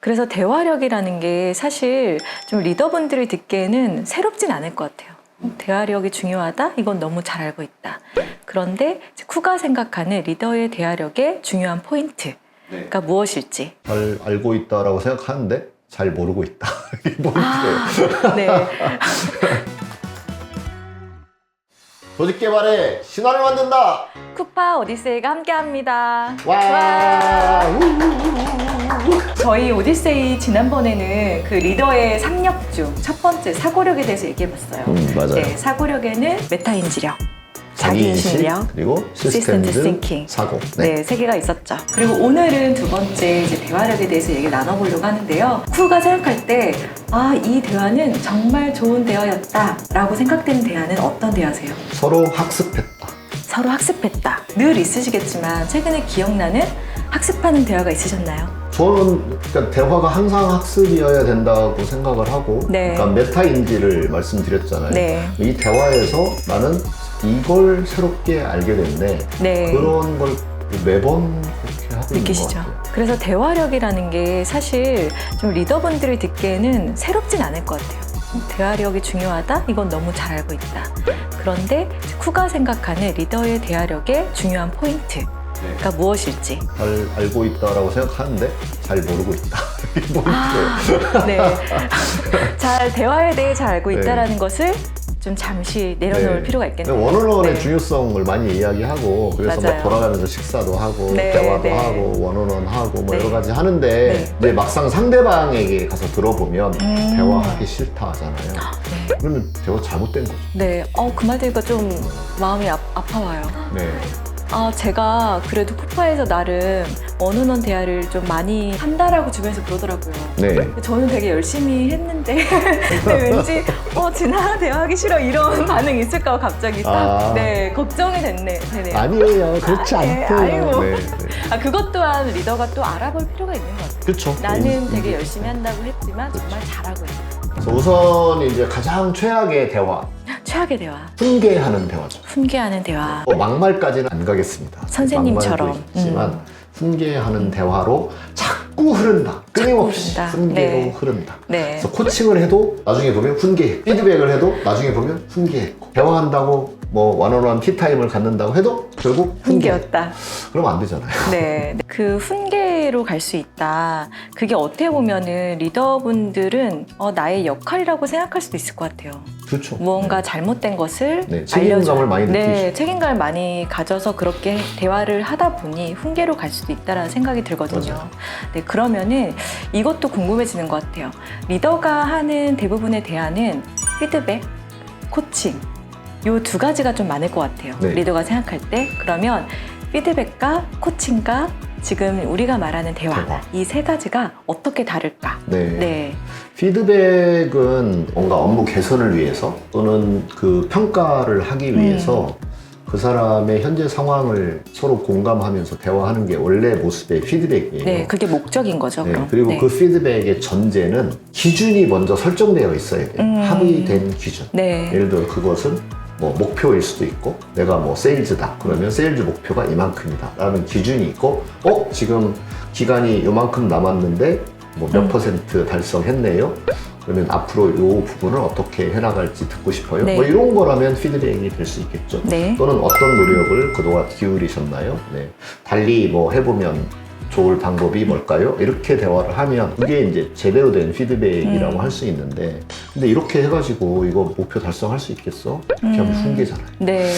그래서 대화력이라는 게 사실 좀 리더분들이 듣기에는 새롭진 않을 것 같아요. 대화력이 중요하다? 이건 너무 잘 알고 있다. 그런데 쿠가 생각하는 리더의 대화력의 중요한 포인트가 무엇일지. 잘 알고 있다라고 생각하는데 잘 모르고 있다. 이게 포인트예요. 네. 조직 개발에 신화를 만든다. 쿠파 오디세이가 함께합니다. 와. 저희 오디세이 지난번에는 그 리더의 3역주 첫 번째 사고력에 대해서 얘기해봤어요. 맞아요. 네, 사고력에는 메타인지력, 자기인식, 자기인식력, 그리고 시스템즈 시스템즈 싱킹. 사고. 네, 세 개가 있었죠. 그리고 오늘은 두 번째 이제 대화력에 대해서 얘기를 나눠보려고 하는데요. 쿠가 생각할 때, 이 대화는 정말 좋은 대화였다라고 생각되는 대화는 어떤 대화세요? 서로 학습했다. 서로 학습했다. 늘 있으시겠지만 최근에 기억나는 학습하는 대화가 있으셨나요? 저는 그러니까 대화가 항상 학습이어야 된다고 생각을 하고, 네. 그러니까 메타인지를 말씀드렸잖아요. 네. 이 대화에서 나는 이걸 새롭게 알게 됐네. 네. 그런 걸 매번 그렇게 하고 느끼시죠? 있는 것 같아요. 그래서 대화력이라는 게 사실 좀 리더분들이 듣기에는 새롭진 않을 것 같아요. 대화력이 중요하다? 이건 너무 잘 알고 있다. 그런데 쿠가 생각하는 리더의 대화력의 중요한 포인트가 무엇일지. 잘 알고 있다라고 생각하는데 잘 모르고 있다. 이게 포인트예요. 네. 잘 대화에 대해 잘 알고 네. 있다라는 것을 좀 잠시 내려놓을 필요가 있겠네요. 원어원의 네. 중요성을 많이 이야기하고, 그래서 맞아요. 막 돌아가면서 식사도 하고, 네, 대화도 네. 하고, 원어원 하고, 뭐 네. 여러 가지 하는데, 네. 이제 막상 상대방에게 가서 들어보면 대화하기 싫다 하잖아요. 네. 그러면 대화 잘못된 거죠. 네. 그 말 들으니까 좀 마음이 아파와요. 네. 제가 그래도 쿠파에서 나름 원어원 대화를 좀 많이 한다라고 주변에서 그러더라고요. 네. 저는 되게 열심히 했는데 근데 왠지 진아 대화하기 싫어 이런 반응이 있을까 봐 갑자기 딱 네, 걱정이 되네요. 아니에요. 그렇지 네, 않대요. 아이고. 네, 네. 그것 또한 리더가 또 알아볼 필요가 있는 것 같아요. 그렇죠. 나는 되게 열심히 한다고 했지만 정말 잘하고 있다. 그래서 우선 이제 가장 최악의 대화, 최악의 대화, 훈계하는 대화죠. 훈계하는 대화. 막말까지는 안 가겠습니다. 선생님처럼. 막말도 있지만 훈계하는 대화로 자꾸 흐른다. 끊임없이 흐른다. 훈계로 네. 흐른다. 네. 그래서 코칭을 해도 나중에 보면 훈계, 피드백을 해도 나중에 보면 훈계했고, 대화한다고 뭐 원어원 티타임을 갖는다고 해도 결국 훈계였다. 그러면 안 되잖아요. 네, 그 훈계로 갈 수 있다. 그게 어떻게 보면은 리더분들은 나의 역할이라고 생각할 수도 있을 것 같아요. 그렇죠. 무언가 잘못된 것을 네, 책임감을 많이 네, 느끼시죠. 책임감을 많이 가져서 그렇게 대화를 하다 보니 훈계로 갈 수도 있다라는 생각이 들거든요. 맞아요. 네, 그러면은 이것도 궁금해지는 것 같아요. 리더가 하는 대부분의 대화는 피드백, 코칭 요 두 가지가 좀 많을 것 같아요. 네. 리더가 생각할 때. 그러면 피드백과 코칭과 지금 우리가 말하는 대화. 이 세 가지가 어떻게 다를까? 네. 네. 피드백은 뭔가 업무 개선을 위해서 또는 그 평가를 하기 위해서 그 사람의 현재 상황을 서로 공감하면서 대화하는 게 원래 모습의 피드백이에요. 네, 그게 목적인 거죠. 네, 그럼. 그리고 네. 그 피드백의 전제는 기준이 먼저 설정되어 있어야 돼요. 합의된 기준. 네. 예를 들어 그것은 뭐 목표일 수도 있고, 내가 뭐 세일즈다 그러면 세일즈 목표가 이만큼이다 라는 기준이 있고, 지금 기간이 요만큼 남았는데 뭐 몇 퍼센트 달성했네요. 그러면 앞으로 이 부분을 어떻게 해나갈지 듣고 싶어요. 네. 뭐 이런 거라면 피드백이 될 수 있겠죠. 네. 또는 어떤 노력을 그동안 기울이셨나요? 네. 달리 뭐 해보면 좋을 방법이 뭘까요? 이렇게 대화를 하면 그게 이제 제대로 된 피드백이라고 할 수 있는데, 근데 이렇게 해가지고 이거 목표 달성할 수 있겠어? 이렇게 하면 훈계잖아요. 네.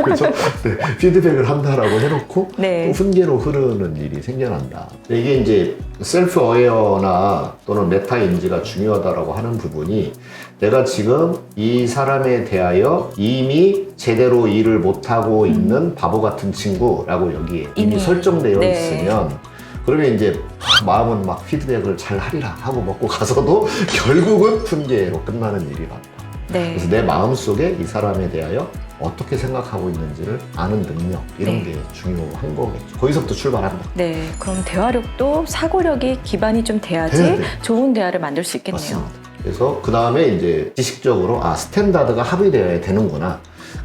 그렇죠? 네, 피드백을 한다라고 해놓고 네. 또 훈계로 흐르는 일이 생겨난다. 이게 이제 셀프 어웨어나 또는 메타 인지가 중요하다라고 하는 부분이, 내가 지금 이 사람에 대하여 이미 제대로 일을 못하고 있는 바보 같은 친구라고 여기에 이미 설정되어 네. 있으면, 그러면 이제 마음은 막 피드백을 잘 하리라 하고 먹고 가서도 결국은 훈계로 끝나는 일이 많다. 네. 그래서 내 마음속에 이 사람에 대하여 어떻게 생각하고 있는지를 아는 능력, 이런 네. 게 중요한 거겠죠. 거기서부터 출발한다. 네. 그럼 대화력도 사고력이 기반이 좀 돼야지 네, 네. 좋은 대화를 만들 수 있겠네요. 맞습니다. 그래서 그 다음에 이제 지식적으로 스탠다드가 합의되어야 되는구나.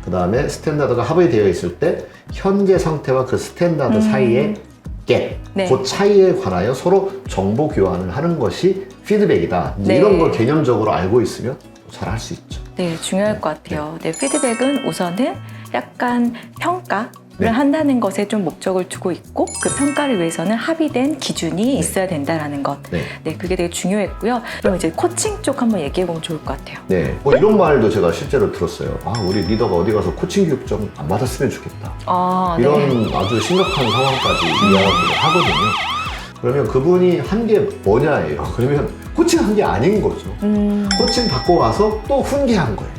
그 다음에 스탠다드가 합의되어 있을 때 현재 상태와 그 스탠다드 사이에 갭, 네. 그 차이에 관하여 서로 정보 교환을 하는 것이 피드백이다. 이제 네. 이런 걸 개념적으로 알고 있으면 잘 할 수 있죠. 네, 중요할 것 같아요. 네, 피드백은 우선은 약간 평가를 네. 한다는 것에 좀 목적을 두고 있고 그 평가를 위해서는 합의된 기준이 있어야 된다라는 것. 네. 네, 그게 되게 중요했고요. 그럼 이제 코칭 쪽 한번 얘기해 보면 좋을 것 같아요. 네. 뭐 이런 말도 제가 실제로 들었어요. 아, 우리 리더가 어디 가서 코칭 교육 좀 안 받았으면 좋겠다. 아, 네. 이런 아주 심각한 상황까지 이야기를 하거든요. 그러면 그분이 한 게 뭐냐예요. 그러면 코칭 한 게 아닌 거죠. 코칭 받고 와서 또 훈계한 거예요.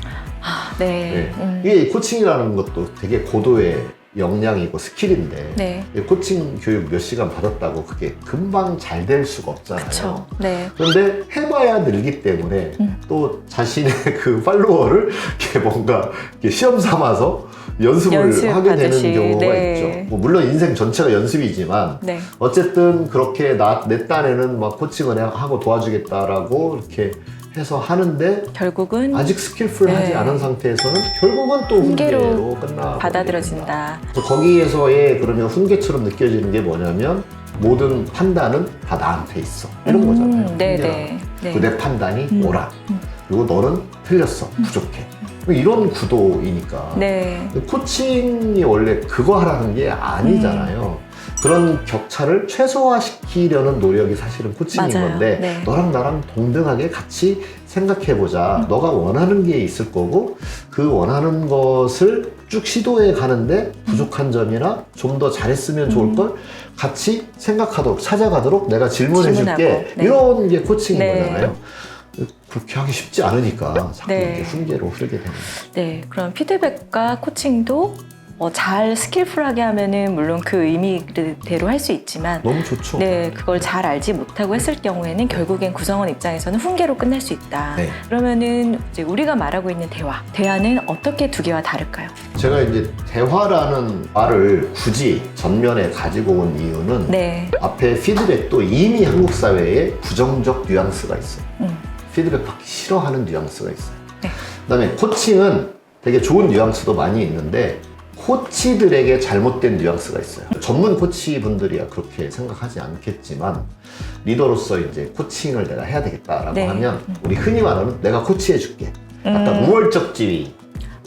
아, 네. 네. 이게 코칭이라는 것도 되게 고도의 역량이고 스킬인데 네. 코칭 교육 몇 시간 받았다고 그게 금방 잘 될 수가 없잖아요. 그렇죠. 네. 그런데 해봐야 늘기 때문에 또 자신의 그 팔로워를 이렇게 뭔가 이렇게 시험 삼아서 연습을 하게 연습하듯이. 되는 경우가 네. 있죠. 뭐 물론 인생 전체가 연습이지만 네. 어쨌든 그렇게 내 딴에는 막 코칭을 하고 도와주겠다라고 이렇게 해서 하는데 결국은 아직 스킬풀하지 네. 않은 상태에서는 결국은 또 훈계로 끝나 받아들여진다. 거기에서의 그러면 훈계처럼 느껴지는 게 뭐냐면 모든 판단은 다 나한테 있어 이런 거잖아요. 네네. 네. 내 판단이 옳아. 그리고 너는 틀렸어. 부족해. 이런 구도이니까. 네. 코칭이 원래 그거 하라는 게 아니잖아요. 그런 격차를 최소화시키려는 노력이 사실은 코칭인 맞아요. 건데 네. 너랑 나랑 동등하게 같이 생각해보자. 너가 원하는 게 있을 거고 그 원하는 것을 쭉 시도해 가는데 부족한 점이나 좀 더 잘했으면 좋을 걸 같이 생각하도록 찾아가도록 내가 질문해 줄게. 질문하고, 네. 이런 게 코칭인 네. 거잖아요. 그렇게 하기 쉽지 않으니까 자꾸 네. 이렇게 훈계로 흐르게 되는 거죠. 네, 그럼 피드백과 코칭도 잘 스킬풀하게 하면은 물론 그 의미대로 할 수 있지만 너무 좋죠. 네, 그걸 잘 알지 못하고 했을 경우에는 결국엔 구성원 입장에서는 훈계로 끝날 수 있다. 네. 그러면은 이제 우리가 말하고 있는 대화는 어떻게 두 개와 다를까요? 제가 이제 대화라는 말을 굳이 전면에 가지고 온 이유는 네, 앞에 피드백도 이미 한국 사회에 부정적 뉘앙스가 있어요. 음. 피드백 받기 싫어하는 뉘앙스가 있어요. 네. 그다음에 코칭은 되게 좋은 뉘앙스도 많이 있는데 코치들에게 잘못된 뉘앙스가 있어요. 전문 코치 분들이야 그렇게 생각하지 않겠지만 리더로서 이제 코칭을 내가 해야 되겠다라고 네. 하면 우리 흔히 말하는 내가 코치해 줄게. 약간 우월적 지위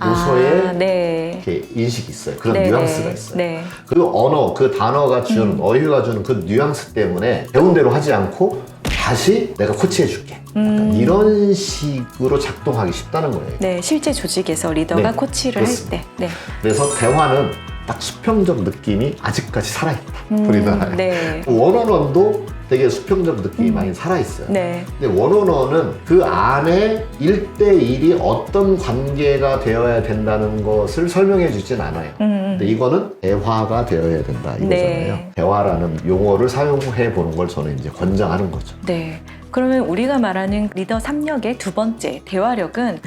요소에 네. 이렇게 인식이 있어요. 그런 네, 뉘앙스가 네, 있어요. 네. 그리고 언어, 그 단어가 주는 어휘가 주는 그 뉘앙스 때문에 배운 대로 하지 않고 다시 내가 코치해 줄게. 약간 이런 식으로 작동하기 쉽다는 거예요. 네, 실제 조직에서 리더가 네, 코치를 할 그렇습니다. 때. 네. 그래서 대화는 딱 수평적 느낌이 아직까지 살아있다. 우리나라에. 네. 원어원도 되게 수평적 느낌이 많이 살아있어요. 네. 근데 원어원은 그 안에 1대1이 어떤 관계가 되어야 된다는 것을 설명해 주진 않아요. 근데 이거는 대화가 되어야 된다 이거잖아요. 네. 대화라는 용어를 사용해 보는 걸 저는 이제 권장하는 거죠. 네. 그러면 우리가 말하는 리더 3력의 두 번째 대화력은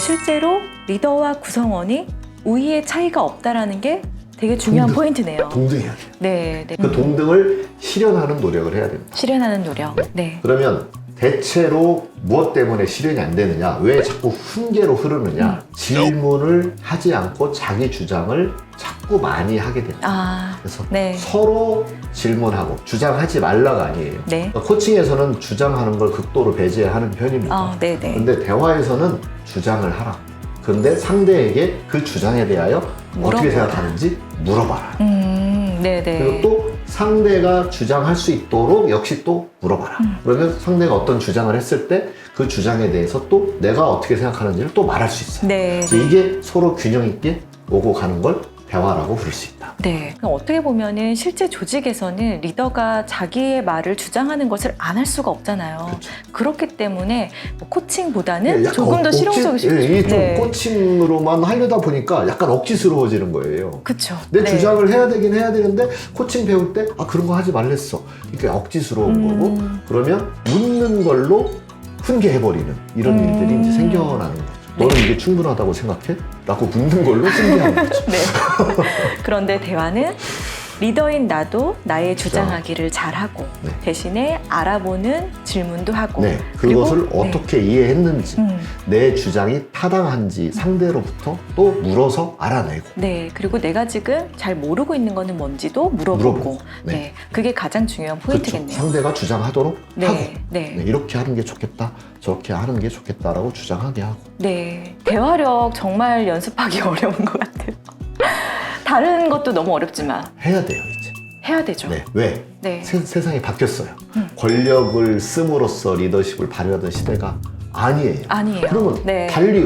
실제로 리더와 구성원이 우위의 차이가 없다라는 게 되게 중요한 동등. 포인트네요. 동등해야 돼요. 네, 네. 그 동등을 실현하는 노력을 해야 됩니다. 실현하는 노력. 네. 그러면 대체로 무엇 때문에 실현이 안 되느냐, 왜 자꾸 훈계로 흐르느냐, 질문을 하지 않고 자기 주장을 자꾸 많이 하게 됩니다. 아, 그래서 네. 서로 질문하고 주장하지 말라가 아니에요. 네. 그러니까 코칭에서는 주장하는 걸 극도로 배제하는 편입니다. 네, 네. 근데 대화에서는 주장을 하라. 근데 상대에게 그 주장에 대하여 어떻게 물어봐라. 생각하는지 물어봐라. 네, 네. 그리고 또 상대가 주장할 수 있도록 역시 또 물어봐라. 그러면 상대가 어떤 주장을 했을 때 그 주장에 대해서 또 내가 어떻게 생각하는지를 또 말할 수 있어요. 네. 그래서 이게 서로 균형 있게 오고 가는 걸 대화라고 부를 수 있다. 네. 그럼 어떻게 보면은 실제 조직에서는 리더가 자기의 말을 주장하는 것을 안 할 수가 없잖아요. 그렇죠. 그렇기 때문에 뭐 코칭보다는 약간 조금 더 실용적일 수 있죠. 이게 좀 네. 코칭으로만 하려다 보니까 약간 억지스러워지는 거예요. 그렇죠. 내 주장을 해야 되긴 해야 되는데 코칭 배울 때 그런 거 하지 말랬어. 이게 억지스러운 거고 그러면 묻는 걸로 훈계해버리는 이런 일들이 이제 생겨나는 거죠. 너는 이게 충분하다고 생각해? 라고 묻는 걸로 훈계하는 거죠. 네. 그런데 대화는 리더인 나도 나의 주장하기를 잘하고 네. 대신에 알아보는 질문도 하고 네, 그리고 그것을 어떻게 이해했는지 내 주장이 타당한지 상대로부터 또 물어서 알아내고 네, 그리고 내가 지금 잘 모르고 있는 거는 뭔지도 물어보고 네. 네. 그게 가장 중요한 포인트겠네요. 그렇죠. 상대가 주장하도록 네, 하고 네. 네, 이렇게 하는 게 좋겠다 저렇게 하는 게 좋겠다라고 주장하게 하고 네, 대화력 정말 연습하기 어려운 것 같아요. 다른 것도 너무 어렵지만 해야 돼요 이제. 해야 되죠. 네, 왜? 네. 세상이 바뀌었어요. 권력을 씀으로써 리더십을 발휘하던 시대가 아니에요. 아니에요. 그러면 네. 달리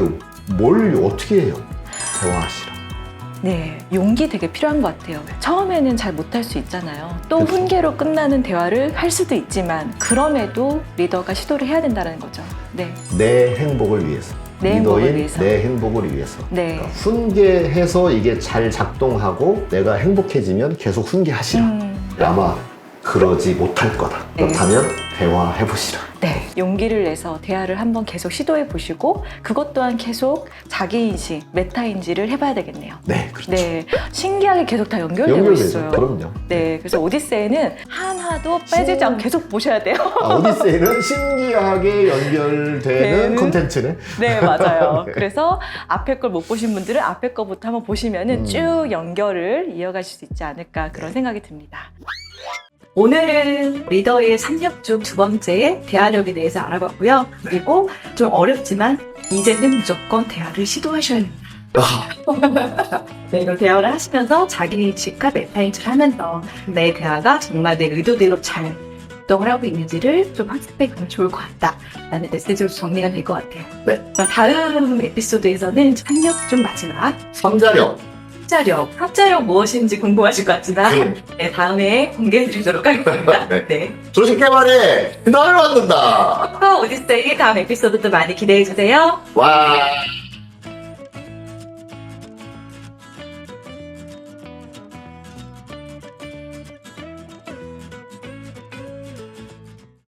뭘 어떻게 해요? 대화하시라. 네, 용기 되게 필요한 것 같아요. 처음에는 잘 못할 수 있잖아요. 또 그렇죠. 훈계로 끝나는 대화를 할 수도 있지만 그럼에도 리더가 시도를 해야 된다는 거죠. 네, 내 행복을 위해서. 내 행복을 리더인 위해서. 내 행복을 위해서. 네. 그러니까 훈계해서 이게 잘 작동하고 내가 행복해지면 계속 훈계하시라. 아마 그러지 못할 거다. 네. 그렇다면 대화해보시라. 네, 용기를 내서 대화를 한번 계속 시도해 보시고 그것 또한 계속 자기인식, 메타인지를 해봐야 되겠네요. 네, 그렇죠. 네, 신기하게 계속 다 연결되고 연결되죠. 있어요. 그럼요. 네, 그래서 오디세이는 하나도 빼지지 않고 계속 보셔야 돼요. 오디세이는 신기하게 연결되는 되는? 콘텐츠네. 네, 맞아요. 네. 그래서 앞에 걸 못 보신 분들은 앞에 거부터 한번 보시면은 쭉 연결을 이어가실 수 있지 않을까 그런 생각이 듭니다. 오늘은 리더의 3력 중 두 번째 대화력에 대해서 알아봤고요. 그리고 좀 어렵지만 이제는 무조건 대화를 시도하셔야 합니다. 네, 이걸 대화를 하시면서 자기인식과 메타인식을 하면서 내 대화가 정말 내 의도대로 잘 활동을 하고 있는지를 좀 학습해 보면 좋을 것 같다라는 메시지로 정리가 될 것 같아요. 네. 그럼 다음 에피소드에서는 3력 중 마지막 성자력. 합자력 무엇인지 궁금하실 것 같지만 네, 다음에 공개해 드리도록 하겠습니다. 네. 네. 조심해 말해. 나를 만든다. 오디세이 다음 에피소드도 많이 기대해 주세요. 와.